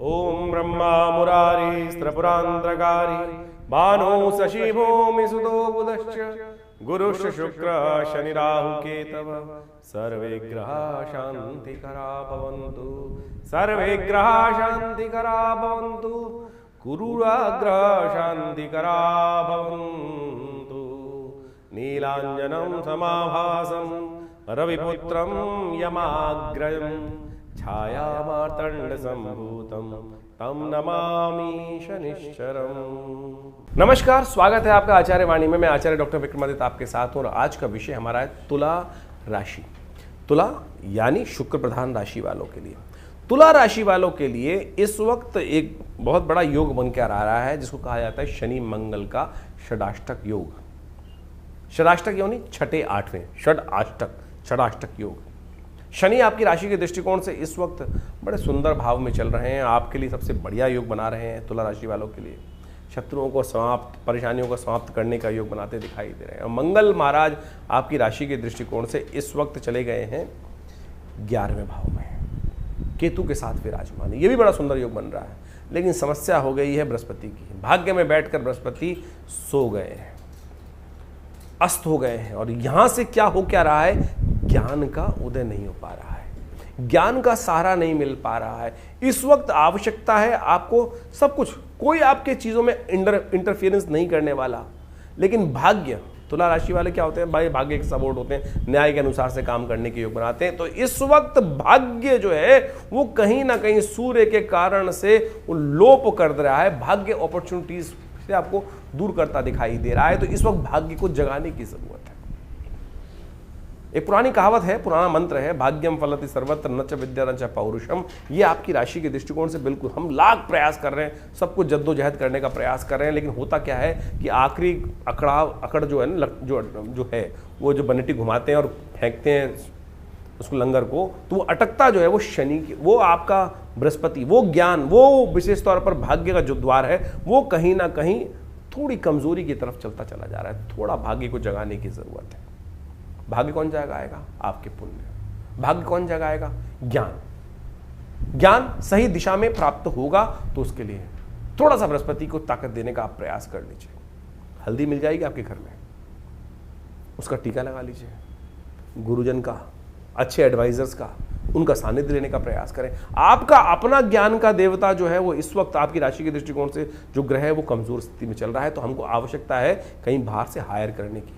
ओम ब्रह्मा मुरारी स्त्रपुरांतकारी भानु शशि भूमि सुतो बुधश्च गुरुश्च शुक्र शनि राहु केतव सर्वे ग्रहा शांतिकरा भवन्तु सर्वे ग्रहा शांतिकरा भवन्तु गुरुराग्रह शांतिकरा भवन्तु नीलांजनं समाभासं रविपुत्रं यमाग्रजं छायामार्तंड संभूतम तम नमामि शनिश्चरम्। नमस्कार, स्वागत है आपका आचार्य वाणी में। मैं आचार्य डॉक्टर विक्रमादित्य आपके साथ हूं और आज का विषय हमारा है तुला राशि। तुला यानी शुक्र प्रधान राशि वालों के लिए। तुला राशि वालों के लिए इस वक्त एक बहुत बड़ा योग बनकर आ रहा है जिसको कहा जाता है शनि मंगल का षडाष्टक योग। षडाष्टक यानी छठे आठवें, षडाष्टक योग। शनि आपकी राशि के दृष्टिकोण से इस वक्त बड़े सुंदर भाव में चल रहे हैं, आपके लिए सबसे बढ़िया योग बना रहे हैं। तुला राशि वालों के लिए शत्रुओं को समाप्त, परेशानियों को समाप्त करने का योग बनाते दिखाई दे रहे हैं। और मंगल महाराज आपकी राशि के दृष्टिकोण से इस वक्त चले गए हैं 11वें भाव में, केतु के साथ विराजमान। ये भी बड़ा सुंदर योग बन रहा है, लेकिन समस्या हो गई है बृहस्पति की। भाग्य में बैठकर बृहस्पति सो गए हैं, अस्त हो गए हैं। और यहां से क्या हो क्या रहा है, ज्ञान का उदय नहीं हो पा रहा है, ज्ञान का सहारा नहीं मिल पा रहा है। इस वक्त आवश्यकता है आपको सब कुछ, कोई आपके चीजों में इंटरफियरेंस नहीं करने वाला। लेकिन भाग्य, तुला राशि वाले क्या होते हैं भाई, भाग्य के सपोर्ट होते हैं, न्याय के अनुसार से काम करने के योग बनाते हैं। तो इस वक्त भाग्य जो है वो कहीं ना कहीं सूर्य के कारण से वो लोप कर दे रहा है, भाग्य अपॉर्चुनिटीज से आपको दूर करता दिखाई दे रहा है। तो इस वक्त भाग्य को जगाने की जरूरत है। एक पुरानी कहावत है, पुराना मंत्र है, भाग्यम फलति सर्वत्र न च विद्या न च पौरुषम। ये आपकी राशि के दृष्टिकोण से बिल्कुल, हम लाख प्रयास कर रहे हैं, सब कुछ जद्दोजहद करने का प्रयास कर रहे हैं, लेकिन होता क्या है कि आखिरी अकड़ जो है ना, जो है वो जो बनेटी घुमाते हैं और फेंकते हैं उसको लंगर को, तो वो अटकता जो है वो शनि की, वो आपका बृहस्पति, वो ज्ञान, वो विशेष तौर पर भाग्य का जो द्वार है वो कहीं ना कहीं थोड़ी कमजोरी की तरफ चलता चला जा रहा है। थोड़ा भाग्य को जगाने की जरूरत है। भाग्य कौन जगाएगा? आपके पुण्य। भाग्य कौन जगाएगा? ज्ञान। ज्ञान सही दिशा में प्राप्त होगा तो उसके लिए थोड़ा सा बृहस्पति को ताकत देने का आप प्रयास कर लीजिए। हल्दी मिल जाएगी आपके घर में, उसका टीका लगा लीजिए। गुरुजन का, अच्छे एडवाइजर्स का, उनका सानिध्य लेने का प्रयास करें। आपका अपना ज्ञान का देवता जो है वो इस वक्त आपकी राशि के दृष्टिकोण से जो ग्रह है वो कमजोर स्थिति में चल रहा है। तो हमको आवश्यकता है कहीं बाहर से हायर करने की,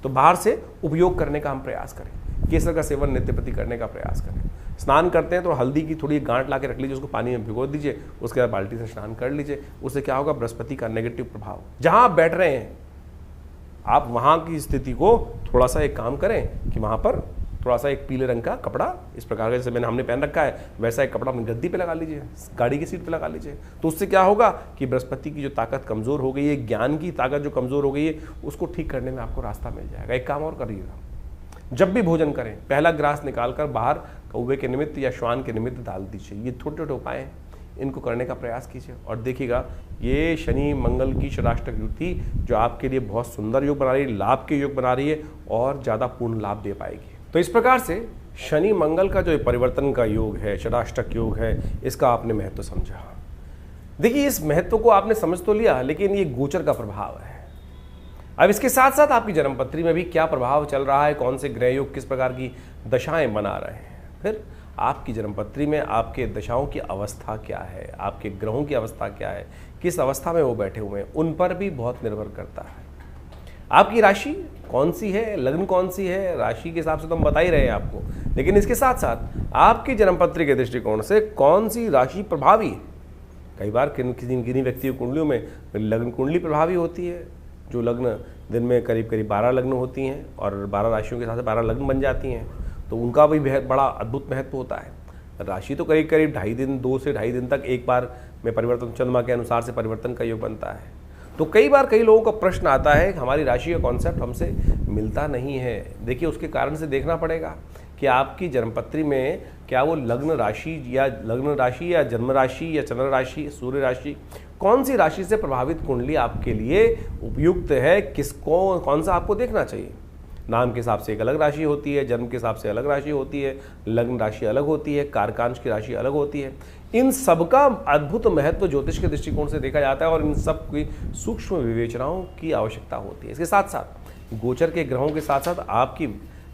तो बाहर से उपयोग करने का हम प्रयास करें। केसर का सेवन नित्य प्रति करने का प्रयास करें। स्नान करते हैं तो हल्दी की थोड़ी गांठ ला के रख लीजिए, उसको पानी में भिगो दीजिए, उसके बाद बाल्टी से स्नान कर लीजिए। उससे क्या होगा, बृहस्पति का नेगेटिव प्रभाव, जहां आप बैठ रहे हैं आप वहां की स्थिति को थोड़ा सा एक काम करें कि वहां पर थोड़ा सा एक पीले रंग का कपड़ा, इस प्रकार का जैसे हमने पहन रखा है वैसा एक कपड़ा अपनी गद्दी पे लगा लीजिए, गाड़ी की सीट पे लगा लीजिए। तो उससे क्या होगा कि बृहस्पति की जो ताकत कमजोर हो गई है, ज्ञान की ताकत जो कमजोर हो गई है, उसको ठीक करने में आपको रास्ता मिल जाएगा। एक काम और करिएगा, जब भी भोजन करें पहला ग्रास निकालकर बाहर कौवे के निमित्त या श्वान के निमित्त डाल दीजिए। ये छोटे छोटे उपाय हैं, इनको करने का प्रयास कीजिए और देखिएगा ये शनि मंगल की षडाष्टक युति जो आपके लिए बहुत सुंदर योग बना रही है, लाभ के योग बना रही है और ज़्यादा पूर्ण लाभ दे पाएगी। तो इस प्रकार से शनि मंगल का जो परिवर्तन का योग है, षडाष्टक योग है, इसका आपने महत्व समझा। देखिए इस महत्व को आपने समझ तो लिया, लेकिन ये गोचर का प्रभाव है। अब इसके साथ साथ आपकी जन्मपत्री में भी क्या प्रभाव चल रहा है, कौन से ग्रह योग किस प्रकार की दशाएं बना रहे हैं, फिर आपकी जन्मपत्री में आपके दशाओं की अवस्था क्या है, आपके ग्रहों की अवस्था क्या है, किस अवस्था में वो बैठे हुए हैं, उन पर भी बहुत निर्भर करता है। आपकी राशि कौन सी है, लग्न कौन सी है, राशि के हिसाब से तो हम बता ही रहे हैं आपको, लेकिन इसके साथ साथ आपकी जन्मपत्री के दृष्टिकोण से कौन सी राशि प्रभावी है। कई बार किन्हीं व्यक्तियों की कुंडलियों में लग्न कुंडली प्रभावी होती है, जो लग्न दिन में करीब 12 लग्न होती हैं और 12 राशियों के साथ 12 लग्न बन जाती हैं, तो उनका भी बड़ा अद्भुत महत्व होता है। राशि तो करीब 2.5 दिन, 2 से 2.5 दिन तक एक बार में परिवर्तन, चंद्रमा के अनुसार से परिवर्तन का योग बनता है। तो कई बार कई लोगों का प्रश्न आता है कि हमारी राशि का कॉन्सेप्ट हमसे मिलता नहीं है। देखिए उसके कारण से देखना पड़ेगा कि आपकी जन्मपत्री में क्या वो लग्न राशि या जन्म राशि या चंद्र राशि, सूर्य राशि, कौन सी राशि से प्रभावित कुंडली आपके लिए उपयुक्त है, किसको कौन सा आपको देखना चाहिए। नाम के हिसाब से एक अलग राशि होती है, जन्म के हिसाब से अलग राशि होती है, लग्न राशि अलग होती है, कारकांश की राशि अलग होती है। इन सब का अद्भुत महत्व ज्योतिष के दृष्टिकोण से देखा जाता है और इन सब की सूक्ष्म विवेचनाओं की आवश्यकता होती है। इसके साथ साथ गोचर के ग्रहों के साथ साथ आपकी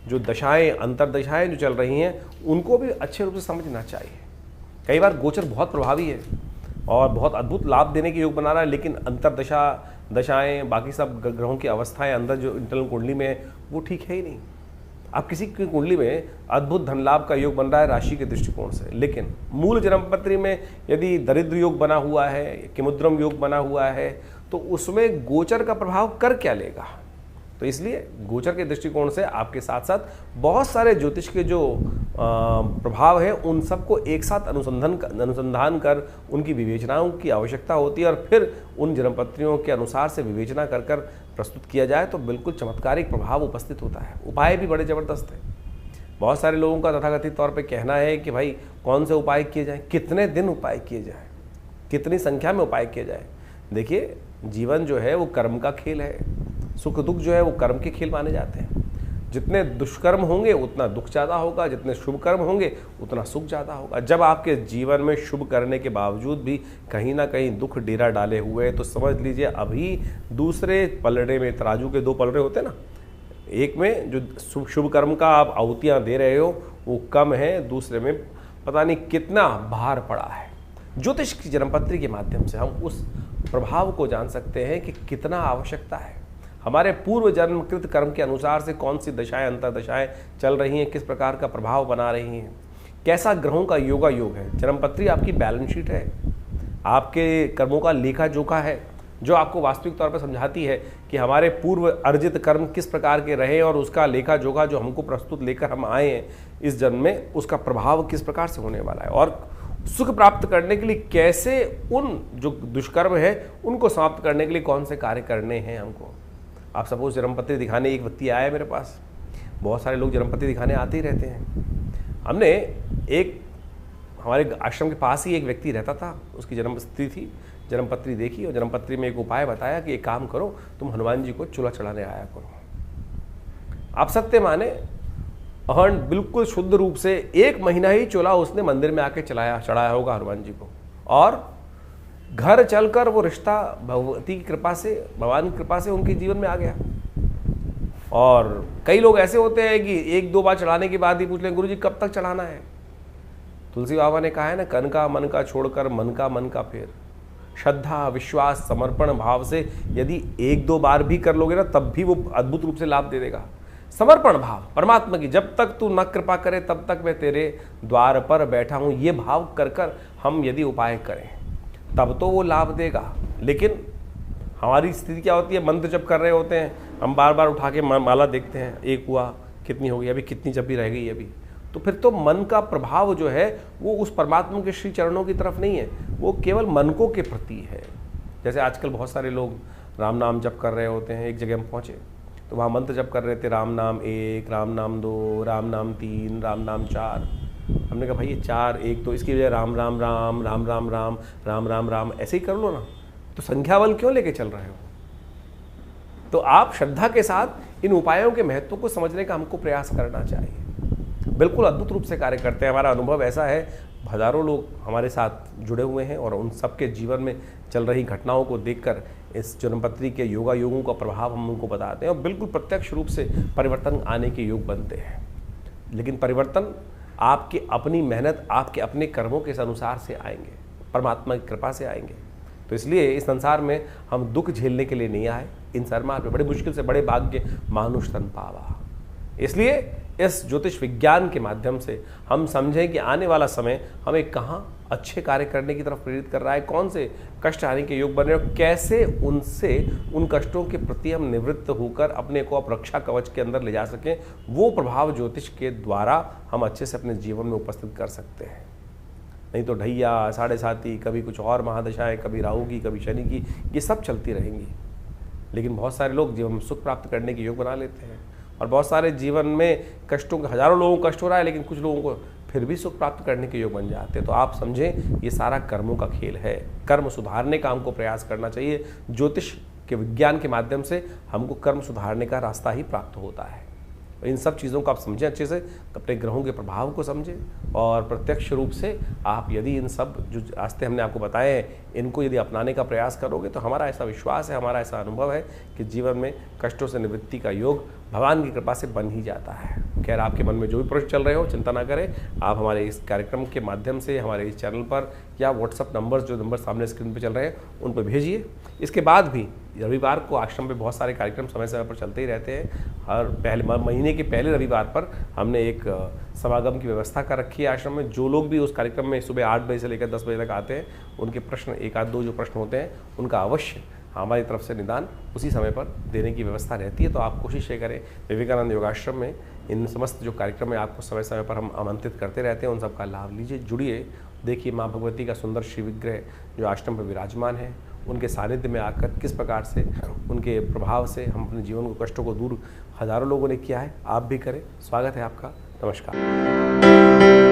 जो दशाएं, अंतरदशाएं जो चल रही हैं, उनको भी अच्छे रूप से समझना चाहिए। कई बार गोचर बहुत प्रभावी है और बहुत अद्भुत लाभ देने के योग बना रहा है, लेकिन अंतरदशा, दशाएं, बाकी सब ग्रहों की अवस्थाएं अंदर जो इंटरनल कुंडली में है वो ठीक है ही नहीं। अब किसी की कुंडली में अद्भुत धन लाभ का योग बन रहा है राशि के दृष्टिकोण से, लेकिन मूल जन्मपत्री में यदि दरिद्र योग बना हुआ है, किमुद्रम योग बना हुआ है, तो उसमें गोचर का प्रभाव कर क्या लेगा। तो इसलिए गोचर के दृष्टिकोण से आपके साथ साथ बहुत सारे ज्योतिष के जो प्रभाव है उन सबको एक साथ अनुसंधान कर उनकी विवेचनाओं की आवश्यकता होती है और फिर उन जन्मपत्रियों के अनुसार से विवेचना कर कर प्रस्तुत किया जाए तो बिल्कुल चमत्कारिक प्रभाव उपस्थित होता है। उपाय भी बड़े ज़बरदस्त हैं। बहुत सारे लोगों का तथाकथित तौर पर कहना है कि भाई कौन से उपाय किए जाएँ, कितने दिन उपाय किए जाए, कितनी संख्या में उपाय किए जाए। देखिए, जीवन जो है वो कर्म का खेल है, सुख दुख जो है वो कर्म के खेल माने जाते हैं। जितने दुष्कर्म होंगे उतना दुख ज़्यादा होगा, जितने शुभ कर्म होंगे उतना सुख ज़्यादा होगा। जब आपके जीवन में शुभ करने के बावजूद भी कहीं ना कहीं दुख डेरा डाले हुए हैं तो समझ लीजिए अभी दूसरे पलड़े में, तराजू के दो पलड़े होते हैं ना, एक में जो शुभ कर्म का आप आहुतियाँ दे रहे हो वो कम है, दूसरे में पता नहीं कितना भार पड़ा है। ज्योतिष की जन्मपत्री के माध्यम से हम उस प्रभाव को जान सकते हैं कि कितना आवश्यकता है। हमारे पूर्व जन्मकृत कर्म के अनुसार से कौन सी दशाएं, अंतरदशाएं चल रही हैं, किस प्रकार का प्रभाव बना रही हैं, कैसा ग्रहों का योगा योग है। जन्मपत्री आपकी बैलेंस शीट है, आपके कर्मों का लेखा जोखा है, जो आपको वास्तविक तौर पर समझाती है कि हमारे पूर्व अर्जित कर्म किस प्रकार के रहे और उसका लेखा जोखा जो हमको प्रस्तुत लेकर हम आए हैं इस जन्म में, उसका प्रभाव किस प्रकार से होने वाला है और सुख प्राप्त करने के लिए कैसे उन जो दुष्कर्म है उनको समाप्त करने के लिए कौन से कार्य करने हैं हमको। आप सपोज जन्मपत्री दिखाने एक व्यक्ति आया मेरे पास, बहुत सारे लोग जन्मपत्री दिखाने आते ही रहते हैं। हमने एक हमारे आश्रम के पास ही एक व्यक्ति रहता था, उसकी जन्मपत्री थी, जन्मपत्री देखी और जन्मपत्री में एक उपाय बताया कि एक काम करो, तुम हनुमान जी को चूल्हा चढ़ाने आया करो। आप सत्य माने और बिल्कुल शुद्ध रूप से 1 महीना ही चूल्हा उसने मंदिर में आके चढ़ाया होगा हनुमान जी को, और घर चलकर वो रिश्ता भगवती की कृपा से, भगवान की कृपा से उनके जीवन में आ गया। और कई लोग ऐसे होते हैं कि 1-2 बार चढ़ाने के बाद ही पूछ लें, गुरुजी कब तक चढ़ाना है। तुलसी बाबा ने कहा है ना, कन का मन का छोड़कर मन का फेर। श्रद्धा, विश्वास, समर्पण भाव से यदि 1-2 बार भी कर लोगे ना, तब भी वो अद्भुत रूप से लाभ दे देगा। समर्पण भाव परमात्मा की, जब तक तू न कृपा करे तब तक मैं तेरे द्वार पर बैठा हूँ, ये भाव कर कर हम यदि उपाय करें तब तो वो लाभ देगा। लेकिन हमारी स्थिति क्या होती है, मंत्र जप कर रहे होते हैं, हम बार बार उठा के माला देखते हैं, एक हुआ, कितनी हो गई, अभी कितनी जपी रह गई अभी, तो फिर तो मन का प्रभाव जो है वो उस परमात्मा के श्री चरणों की तरफ नहीं है, वो केवल मनकों के प्रति है। जैसे आजकल बहुत सारे लोग राम नाम जप कर रहे होते हैं, एक जगह हम पहुँचे तो वहाँ मंत्र जप कर रहे थे, राम नाम 1, राम नाम 2, राम नाम 3, राम नाम 4। हमने कहा भाई ये 4, 1 तो इसकी वजह राम राम राम, राम राम राम, राम राम राम ऐसे ही कर लो ना, तो संख्या बल क्यों लेके चल रहे हो। तो आप श्रद्धा के साथ इन उपायों के महत्व को समझने का हमको प्रयास करना चाहिए। बिल्कुल अद्भुत रूप से कार्य करते हैं। हमारा अनुभव ऐसा है, हजारों लोग हमारे साथ जुड़े हुए हैं और उन सबके जीवन में चल रही घटनाओं को देखकर इस जन्मपत्री के योगा योगों का प्रभाव हम उनको बताते हैं और बिल्कुल प्रत्यक्ष रूप से परिवर्तन आने के योग बनते हैं। लेकिन परिवर्तन आपकी अपनी मेहनत, आपके अपने कर्मों के अनुसार से आएंगे, परमात्मा की कृपा से आएंगे। तो इसलिए इस संसार में हम दुख झेलने के लिए नहीं आए, इन सरमार पे बड़े मुश्किल से बड़े भाग्य मानुष तन पावा। इसलिए इस ज्योतिष विज्ञान के माध्यम से हम समझें कि आने वाला समय हमें कहाँ अच्छे कार्य करने की तरफ प्रेरित कर रहा है, कौन से कष्ट आने के योग बन रहे हैं, कैसे उनसे उन कष्टों के प्रति हम निवृत्त होकर अपने को अब रक्षा कवच के अंदर ले जा सकें। वो प्रभाव ज्योतिष के द्वारा हम अच्छे से अपने जीवन में उपस्थित कर सकते हैं। नहीं तो ढैया, साढ़े साती, कभी कुछ और महादशाएं, कभी राहु की, कभी शनि की, ये सब चलती रहेंगी। लेकिन बहुत सारे लोग जीवन में सुख प्राप्त करने के योग बना लेते हैं और बहुत सारे जीवन में कष्टों, हजारों लोगों को कष्ट हो रहा है लेकिन कुछ लोगों को फिर भी सुख प्राप्त करने के योग बन जाते हैं। तो आप समझें ये सारा कर्मों का खेल है। कर्म सुधारने का हमको प्रयास करना चाहिए। ज्योतिष के विज्ञान के माध्यम से हमको कर्म सुधारने का रास्ता ही प्राप्त होता है। इन सब चीज़ों को आप समझें अच्छे से, अपने ग्रहों के प्रभाव को समझें और प्रत्यक्ष रूप से आप यदि इन सब जो रास्ते हमने आपको बताए हैं इनको यदि अपनाने का प्रयास करोगे तो हमारा ऐसा विश्वास है, हमारा ऐसा अनुभव है कि जीवन में कष्टों से निवृत्ति का योग भगवान की कृपा से बन ही जाता है। खैर, आपके मन में जो भी प्रश्न चल रहे हो चिंता ना करें, आप हमारे इस कार्यक्रम के माध्यम से हमारे इस चैनल पर या व्हाट्सअप नंबर जो नंबर सामने स्क्रीन पर चल रहे हैं उन पर भेजिए। इसके बाद भी रविवार को आश्रम में बहुत सारे कार्यक्रम समय समय पर चलते ही रहते हैं। हर महीने के पहले रविवार पर हमने एक समागम की व्यवस्था कर रखी है आश्रम में। जो लोग भी उस कार्यक्रम में सुबह 8 बजे से लेकर 10 बजे तक आते हैं उनके प्रश्न, एक आध दो जो प्रश्न होते हैं उनका अवश्य हमारी तरफ से निदान उसी समय पर देने की व्यवस्था रहती है। तो आप कोशिश ये करें, विवेकानंद योगाश्रम में इन समस्त जो कार्यक्रम है आपको समय समय पर हम आमंत्रित करते रहते हैं, उन सब का लाभ लीजिए, जुड़िए। देखिए माँ भगवती का सुंदर श्री विग्रह जो आश्रम पर विराजमान है, उनके सानिध्य में आकर किस प्रकार से उनके प्रभाव से हम अपने जीवन को, कष्टों को दूर हजारों लोगों ने किया है, आप भी करें। स्वागत है आपका। नमस्कार।